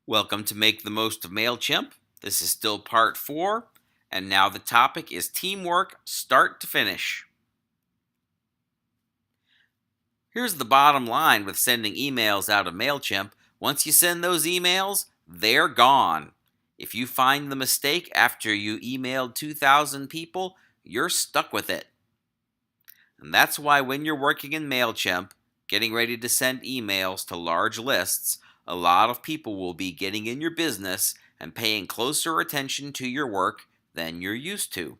Welcome to Make the Most of Mailchimp. This is still part 4, and now the topic is teamwork start to finish. Here's the bottom line with sending emails out of Mailchimp. Once you send those emails, they're gone. If you find the mistake after you emailed 2,000 people, you're stuck with it. And that's why when you're working in Mailchimp, getting ready to send emails to large lists, a lot of people will be getting in your business and paying closer attention to your work than you're used to.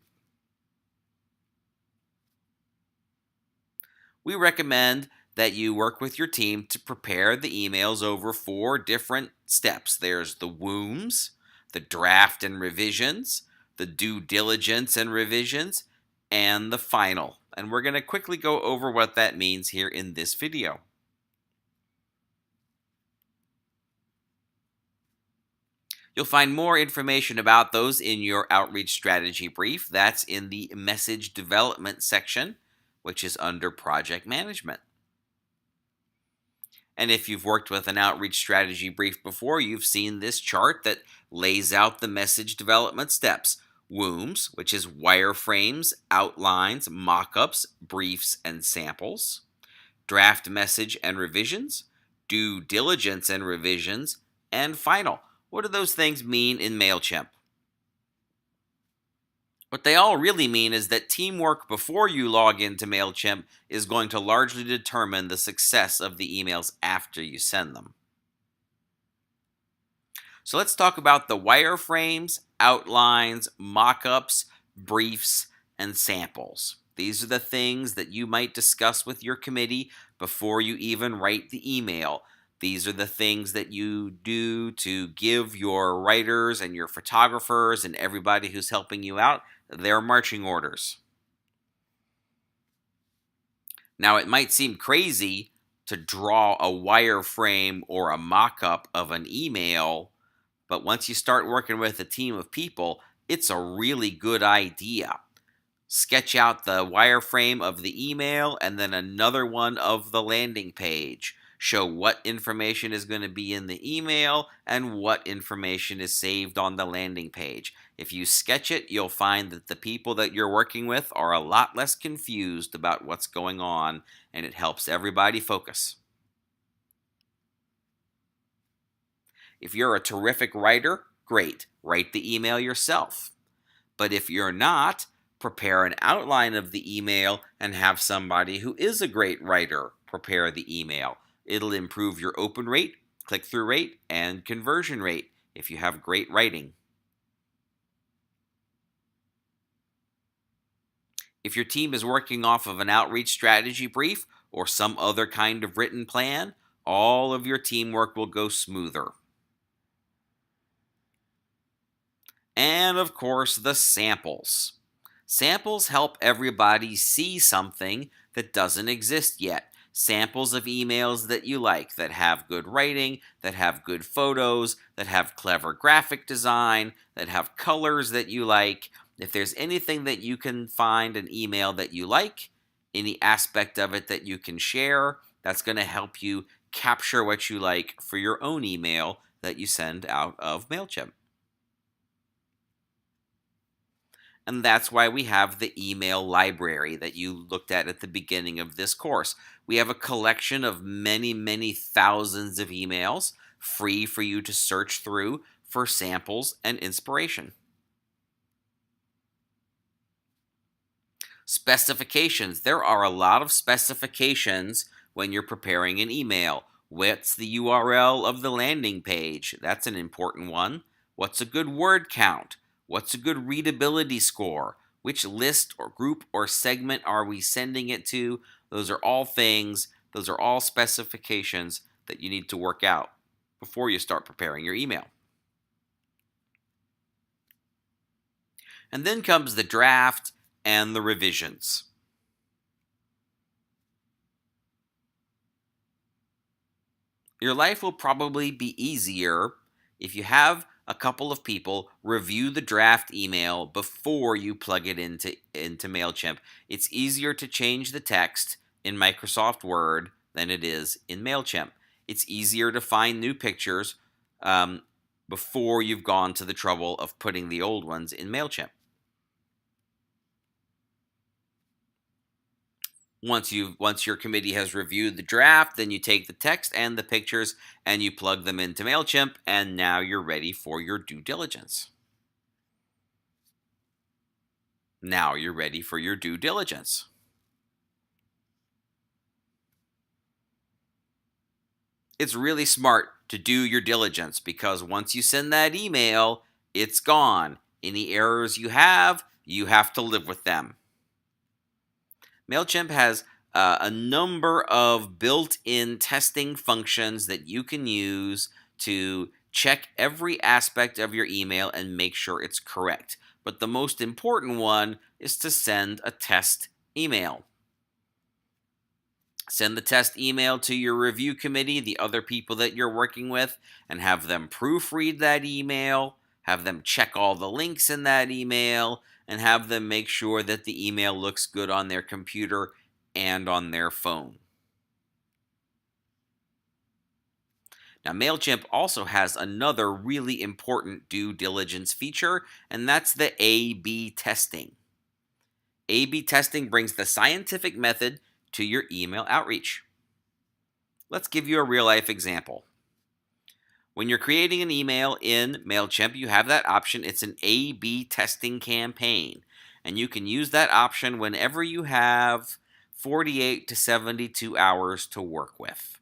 We recommend that you work with your team to prepare the emails over 4 different steps. There's the wombs, the draft and revisions, the due diligence and revisions, and the final. And we're going to quickly go over what that means here in this video. You'll find more information about those in your outreach strategy brief. That's in the message development section, which is under project management. And if you've worked with an outreach strategy brief before, you've seen this chart that lays out the message development steps. Wombs, which is wireframes, outlines, mockups, briefs, and samples. Draft message and revisions. Due diligence and revisions. And final. What do those things mean in Mailchimp? What they all really mean is that teamwork before you log into Mailchimp is going to largely determine the success of the emails after you send them. So let's talk about the wireframes, outlines, mockups, briefs, and samples. These are the things that you might discuss with your committee before you even write the email. These are the things that you do to give your writers and your photographers and everybody who's helping you out their marching orders. Now, it might seem crazy to draw a wireframe or a mock-up of an email, but once you start working with a team of people, it's a really good idea. Sketch out the wireframe of the email and then another one of the landing page. Show what information is going to be in the email and what information is saved on the landing page. If you sketch it, you'll find that the people that you're working with are a lot less confused about what's going on, and it helps everybody focus. If you're a terrific writer, great, write the email yourself. But if you're not, prepare an outline of the email and have somebody who is a great writer prepare the email. It'll improve your open rate, click-through rate, and conversion rate if you have great writing. If your team is working off of an outreach strategy brief or some other kind of written plan, all of your teamwork will go smoother. And of course, the samples. Samples help everybody see something that doesn't exist yet. Samples of emails that you like, that have good writing, that have good photos, that have clever graphic design, that have colors that you like. If there's anything that you can find an email that you like, any aspect of it that you can share, that's going to help you capture what you like for your own email that you send out of Mailchimp. And that's why we have the email library that you looked at the beginning of this course. We have a collection of many, many thousands of emails free for you to search through for samples and inspiration. Specifications. There are a lot of specifications when you're preparing an email. What's the URL of the landing page? That's an important one. What's a good word count? What's a good readability score? Which list or group or segment are we sending it to? Those are all things, those are all specifications that you need to work out before you start preparing your email. And then comes the draft and the revisions. Your life will probably be easier if you have a couple of people review the draft email before you plug it into Mailchimp. It's easier to change the text in Microsoft Word than it is in Mailchimp. It's easier to find new pictures before you've gone to the trouble of putting the old ones in Mailchimp. Once your committee has reviewed the draft, then you take the text and the pictures and you plug them into Mailchimp, and now you're ready for your due diligence. Now you're ready for your due diligence. It's really smart to do your diligence because once you send that email, it's gone. Any errors you have to live with them. Mailchimp has a number of built-in testing functions that you can use to check every aspect of your email and make sure it's correct. But the most important one is to send a test email. Send the test email to your review committee, the other people that you're working with, and have them proofread that email, have them check all the links in that email, and have them make sure that the email looks good on their computer and on their phone. Now, Mailchimp also has another really important due diligence feature, and that's the A/B testing. A/B testing brings the scientific method to your email outreach. Let's give you a real-life example. When you're creating an email in Mailchimp, you have that option. It's an A/B testing campaign, and you can use that option whenever you have 48 to 72 hours to work with.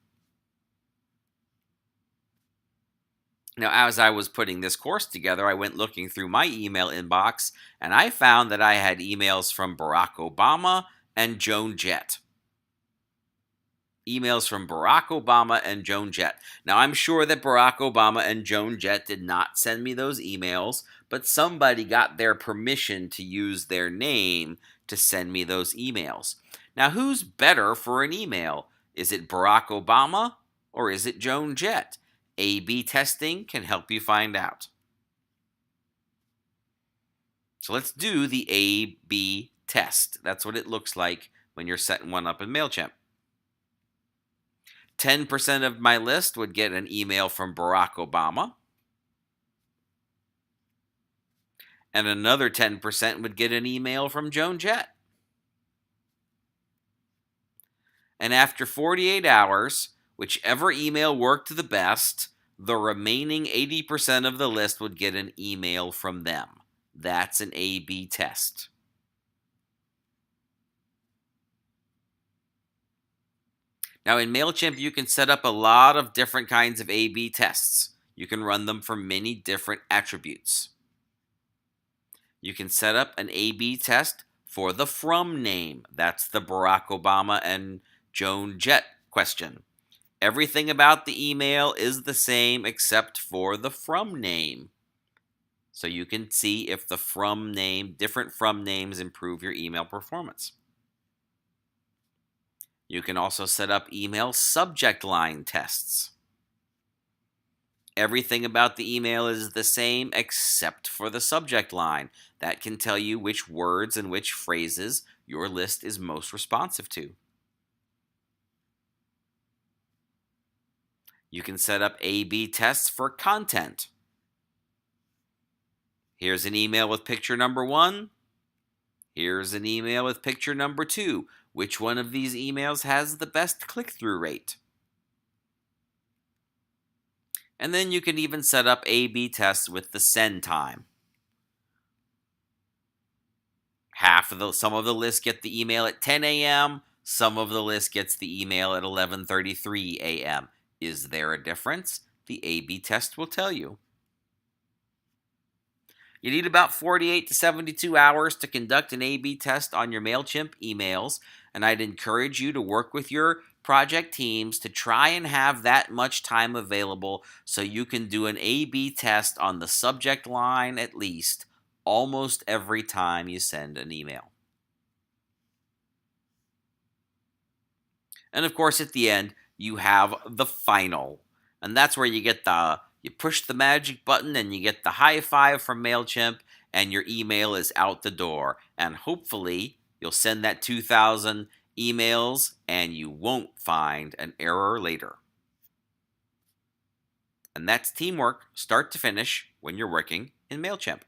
Now, as I was putting this course together, I went looking through my email inbox, and I found that I had emails from Barack Obama and Joan Jett. Emails from Barack Obama and Joan Jett. Now, I'm sure that Barack Obama and Joan Jett did not send me those emails, but somebody got their permission to use their name to send me those emails. Now, who's better for an email? Is it Barack Obama or is it Joan Jett? A/B testing can help you find out. So let's do the A/B test. That's what it looks like when you're setting one up in Mailchimp. 10% of my list would get an email from Barack Obama, and another 10% would get an email from Joan Jett. And after 48 hours, whichever email worked the best, the remaining 80% of the list would get an email from them. That's an A/B test. Now, in Mailchimp, you can set up a lot of different kinds of A/B tests. You can run them for many different attributes. You can set up an A/B test for the from name. That's the Barack Obama and Joan Jett question. Everything about the email is the same except for the from name. So you can see if the different from names improve your email performance. You can also set up email subject line tests. Everything about the email is the same except for the subject line. That can tell you which words and which phrases your list is most responsive to. You can set up A/B tests for content. Here's an email with picture number 1. Here's an email with picture number 2. Which one of these emails has the best click-through rate? And then you can even set up A/B tests with the send time. Some of the list get the email at 10 a.m., some of the list gets the email at 11:33 a.m. Is there a difference? The A/B test will tell you. You need about 48 to 72 hours to conduct an A/B test on your Mailchimp emails, and I'd encourage you to work with your project teams to try and have that much time available so you can do an A/B test on the subject line at least almost every time you send an email. And of course, at the end, you have the final. And that's where you push the magic button and you get the high five from Mailchimp and your email is out the door. And hopefully, you'll send that 2,000 emails and you won't find an error later. And that's teamwork, start to finish, when you're working in Mailchimp.